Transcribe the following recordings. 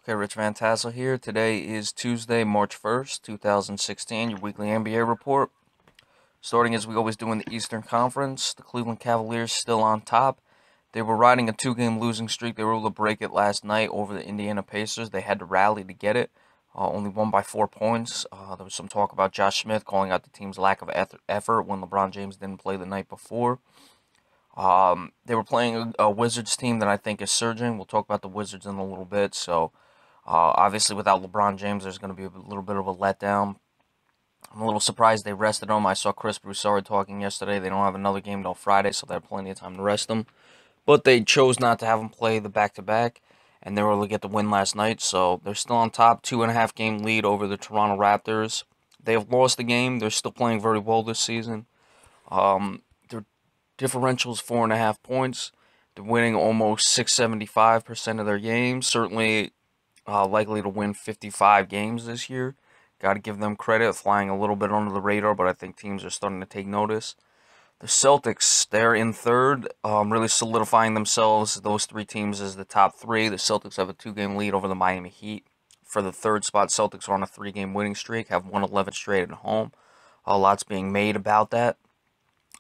Okay, Rich Van Tassel here. Today is Tuesday, March 1st, 2016, your weekly NBA report. Starting as we always do in the Eastern Conference, the Cleveland Cavaliers still on top. They were riding a two-game losing streak. They were able to break it last night over the Indiana Pacers. They had to rally to get it. Only won by 4 points. There was some talk about Josh Smith calling out the team's lack of effort when LeBron James didn't play the night before. They were playing a Wizards team that I think is surging. We'll talk about the Wizards in a little bit. Obviously, without LeBron James, there's going to be a little bit of a letdown. I'm a little surprised they rested him. I saw Chris Broussard talking yesterday. They don't have another game till Friday, so they have plenty of time to rest him. But they chose not to have him play the back-to-back, and they were able to get the win last night. So they're still on top, 2.5 game lead over the Toronto Raptors. They have lost the game. They're still playing very well this season. Their differential is 4.5 points. They're winning almost 675% of their games. Certainly likely to win 55 games this year. Got to give them credit, flying a little bit under the radar, but I think teams are starting to take notice. The Celtics, they're in third, really solidifying themselves, those three teams, as the top three. The Celtics have a 2 game lead over the Miami Heat. For the third spot, Celtics are on a 3 game winning streak, have won 11 straight at home. A lot's being made about that.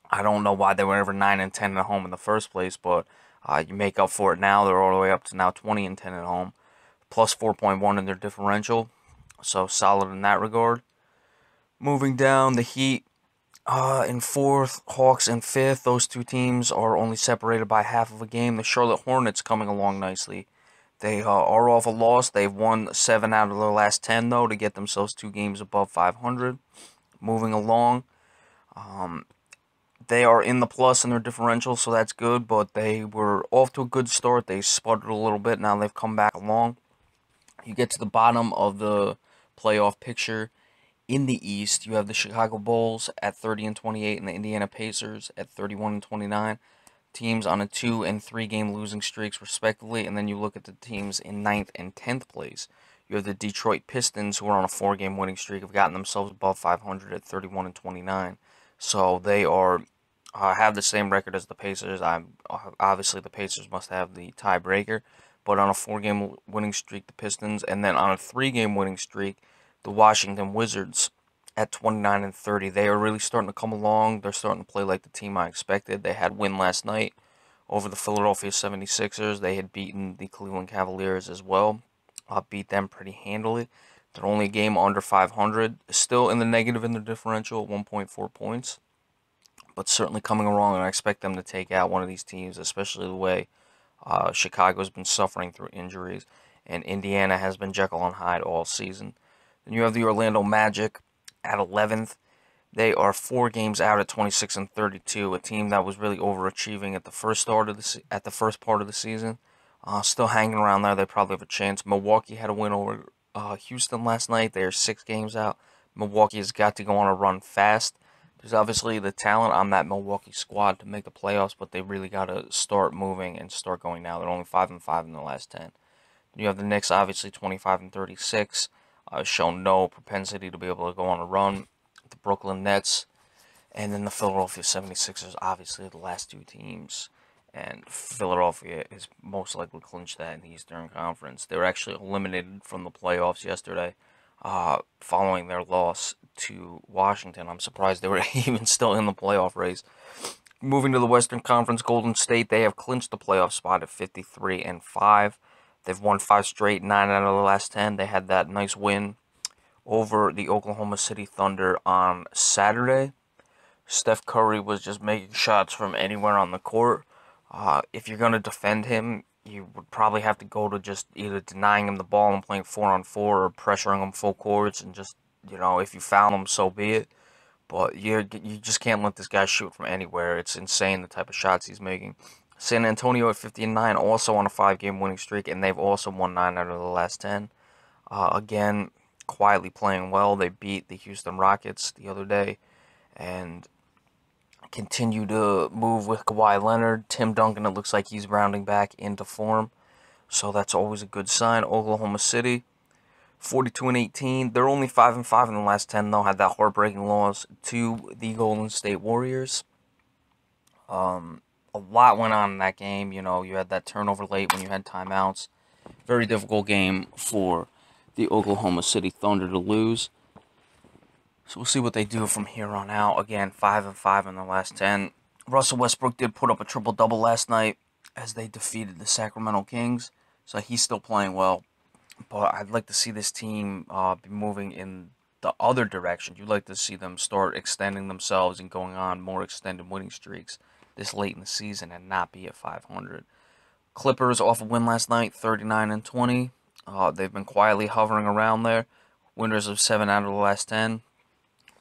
I don't know why they were ever 9 and 10 at home in the first place, but you make up for it now. They're all the way up to now 20 and 10 at home, plus 4.1 in their differential, so solid in that regard. Moving down, the Heat in fourth, Hawks in fifth. Those two teams are only separated by half of a game. The Charlotte Hornets coming along nicely. They are off a loss. They've won 7 out of their last 10, though, to get themselves 2 games above 500. Moving along, they are in the plus in their differential, so that's good, but they were off to a good start. They sputtered a little bit. Now they've come back along. You get to the bottom of the playoff picture. In the East, you have the Chicago Bulls at 30 and 28 and the Indiana Pacers at 31 and 29. Teams on a 2 and 3 game losing streaks, respectively. And then you look at the teams in ninth and 10th place. You have the Detroit Pistons, who are on a 4 game winning streak, have gotten themselves above 500 at 31 and 29. So they are have the same record as the Pacers. Obviously the Pacers must have the tiebreaker, but on a 4 game winning streak, the Pistons, and then on a 3 game winning streak, the Washington Wizards at 29 and 30. They are really starting to come along. They're starting to play like the team I expected. They had win last night over the Philadelphia 76ers. They had beaten the Cleveland Cavaliers as well. Beat them pretty handily. They're only a game under 500. Still in the negative in their differential at 1.4 points. But certainly coming along, and I expect them to take out one of these teams, especially the way Chicago's been suffering through injuries, and Indiana has been Jekyll and Hyde all season. Then you have the Orlando Magic at 11th. They are 4 games out at 26 and 32, a team that was really overachieving at the first part of the season. Still hanging around there. They probably have a chance. Milwaukee had a win over Houston last night. They are 6 games out. Milwaukee has got to go on a run fast. There's obviously the talent on that Milwaukee squad to make the playoffs, but they really got to start moving and start going now. They're only 5 and 5 in the last 10. You have the Knicks, obviously 25 and 36, shown no propensity to be able to go on a run. The Brooklyn Nets, and then the Philadelphia 76ers, obviously the last two teams. And Philadelphia is most likely clinched that in the Eastern Conference. They were actually eliminated from the playoffs yesterday, following their loss to Washington. I'm surprised they were even still in the playoff race. Moving to the Western Conference, Golden State, they have clinched the playoff spot at 53 and 5. They've won 5 straight, 9 out of the last 10. They had that nice win over the Oklahoma City Thunder on Saturday. Steph Curry was just making shots from anywhere on the court. If you're going to defend him, you would probably have to go to just either denying him the ball and playing 4-on-4, or pressuring him full courts, and just, if you foul him, so be it. But you just can't let this guy shoot from anywhere. It's insane the type of shots he's making. San Antonio at 50 and 9, also on a 5 game winning streak, and they've also won 9 out of the last 10. Again, quietly playing well. They beat the Houston Rockets the other day, and continue to move with Kawhi Leonard. Tim Duncan, it looks like he's rounding back into form, so that's always a good sign. Oklahoma City, 42 and 18. They're only 5 and 5 in the last 10, though. Had that heartbreaking loss to the Golden State Warriors. A lot went on in that game. You had that turnover late when you had timeouts. Very difficult game for the Oklahoma City Thunder to lose. So we'll see what they do from here on out. Again, 5-5 in the last 10. Russell Westbrook did put up a triple-double last night as they defeated the Sacramento Kings. So he's still playing well. But I'd like to see this team be moving in the other direction. You'd like to see them start extending themselves and going on more extended winning streaks this late in the season and not be at 500. Clippers off a win last night, 39-20. They've been quietly hovering around there. Winners of 7 out of the last 10,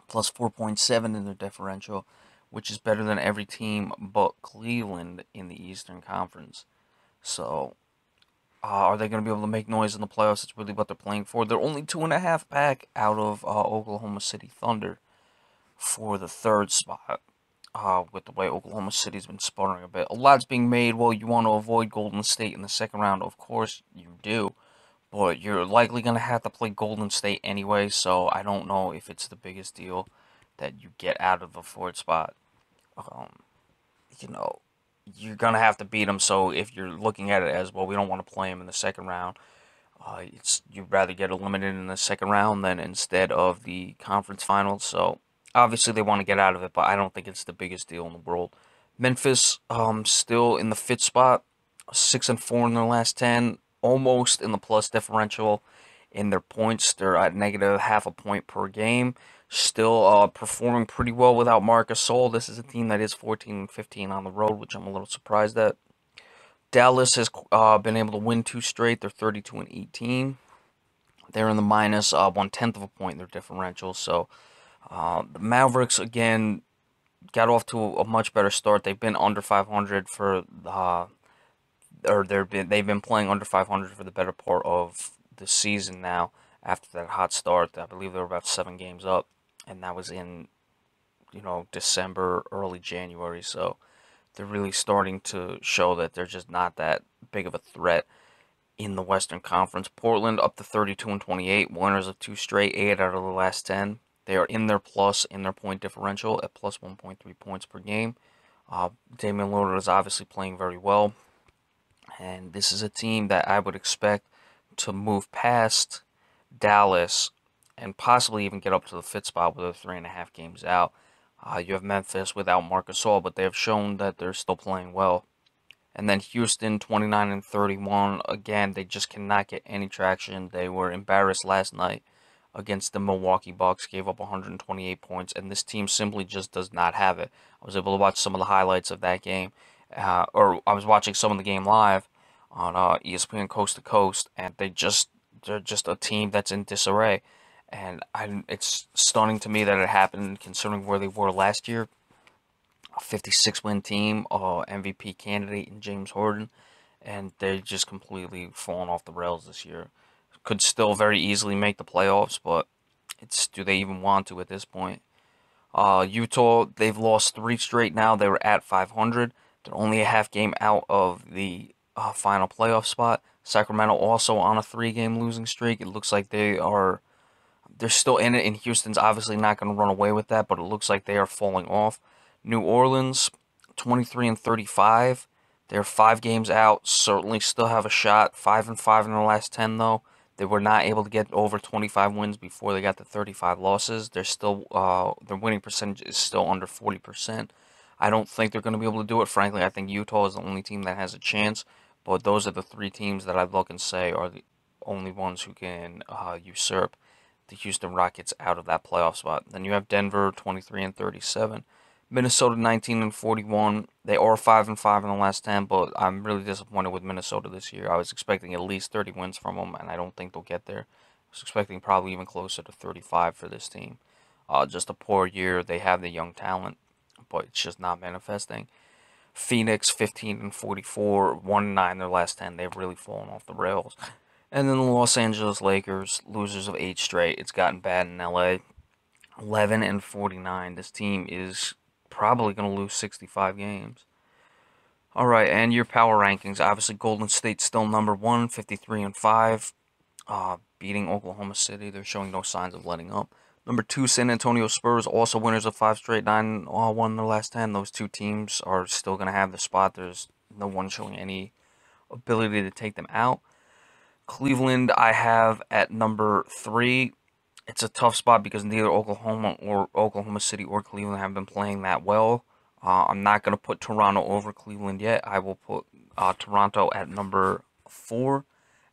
plus 4.7 in their differential, which is better than every team but Cleveland in the Eastern Conference. So, are they going to be able to make noise in the playoffs? It's really what they're playing for. They're only 2.5 back out of Oklahoma City Thunder for the third spot. With the way Oklahoma City's been sputtering a bit. A lot's being made. Well, you want to avoid Golden State in the second round. Of course you do. But you're likely going to have to play Golden State anyway, so I don't know if it's the biggest deal that you get out of the fourth spot. Um, you know, you're going to have to beat them, so if you're looking at it as, well, we don't want to play them in the second round, you'd rather get eliminated in the second round than instead of the conference finals. So obviously they want to get out of it, but I don't think it's the biggest deal in the world. Memphis, still in the fifth spot, 6-4 in their last 10, almost in the plus differential in their points. They're at negative half a point per game. Still performing pretty well without Marc Gasol. This is a team that is 14-15 on the road, which I'm a little surprised at. Dallas has been able to win 2 straight. They're 32-18. They're in the minus 1/10 of a point in their differential. So the Mavericks again got off to a much better start. They've been under 500 for they've been playing under 500 for the better part of the season now. After that hot start, I believe they were about 7 games up, and that was in December, early January. So they're really starting to show that they're just not that big of a threat in the Western Conference. Portland up to 32-28, winners of 2 straight, 8 out of the last 10. They are in their point differential at plus 1.3 points per game. Damian Lillard is obviously playing very well, and this is a team that I would expect to move past Dallas and possibly even get up to the fifth spot with 3.5 games out. You have Memphis without Marc Gasol, but they have shown that they're still playing well. And then Houston, 29-31. Again, they just cannot get any traction. They were embarrassed last night against the Milwaukee Bucks, gave up 128 points, and this team simply just does not have it. I was able to watch some of the highlights of that game, or I was watching some of the game live on ESPN Coast to Coast, and they're just a team that's in disarray. And it's stunning to me that it happened considering where they were last year. A 56-win team, MVP candidate in James Harden, and they just completely fallen off the rails this year. Could still very easily make the playoffs, but do they even want to at this point? Utah, they've lost 3 straight now. They were at 500. They're only a half game out of the final playoff spot. Sacramento also on a 3-game losing streak. It looks like they're still in it, and Houston's obviously not going to run away with that, but it looks like they are falling off. New Orleans, 23-35. They're 5 games out. Certainly still have a shot. 5-5 in the last 10, though. They were not able to get over 25 wins before they got to 35 losses. They're still their winning percentage is still under 40%. I don't think they're going to be able to do it. Frankly, I think Utah is the only team that has a chance. But those are the 3 teams that I look and say are the only ones who can usurp the Houston Rockets out of that playoff spot. Then you have Denver, 23-37. Minnesota 19-41. They are 5-5 in the last 10, but I'm really disappointed with Minnesota this year. I was expecting at least 30 wins from them, and I don't think they'll get there. I was expecting probably even closer to 35 for this team. Just a poor year. They have the young talent, but it's just not manifesting. Phoenix 15-44, 1-9 their last 10. They've really fallen off the rails. And then the Los Angeles Lakers, losers of 8 straight. It's gotten bad in LA. 11-49. This team is probably going to lose 65 games. Alright, and your power rankings. Obviously, Golden State still number 1, 53-5. Beating Oklahoma City. They're showing no signs of letting up. Number 2, San Antonio Spurs, also winners of 5 straight, 9-1 in the last 10. Those 2 teams are still going to have the spot. There's no one showing any ability to take them out. Cleveland, I have at number 3. It's a tough spot because neither Oklahoma or Oklahoma City or Cleveland have been playing that well. I'm not going to put Toronto over Cleveland yet. I will put Toronto at number 4,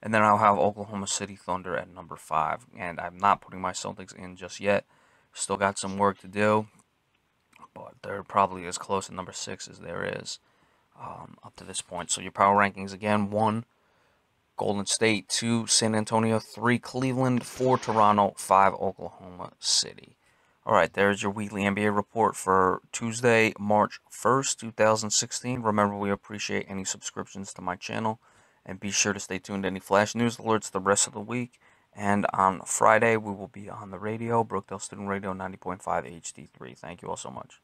and then I'll have Oklahoma City Thunder at number 5. And I'm not putting my Celtics in just yet. Still got some work to do, but they're probably as close to number 6 as there is up to this point. So your power rankings again: 1, Golden State; 2, San Antonio; 3, Cleveland; 4, Toronto; 5, Oklahoma City. All right, there's your weekly NBA report for Tuesday, March 1st, 2016. Remember, we appreciate any subscriptions to my channel, and be sure to stay tuned to any flash news alerts the rest of the week. And on Friday, we will be on the radio, Brookdale Student Radio 90.5 HD3. Thank you all so much.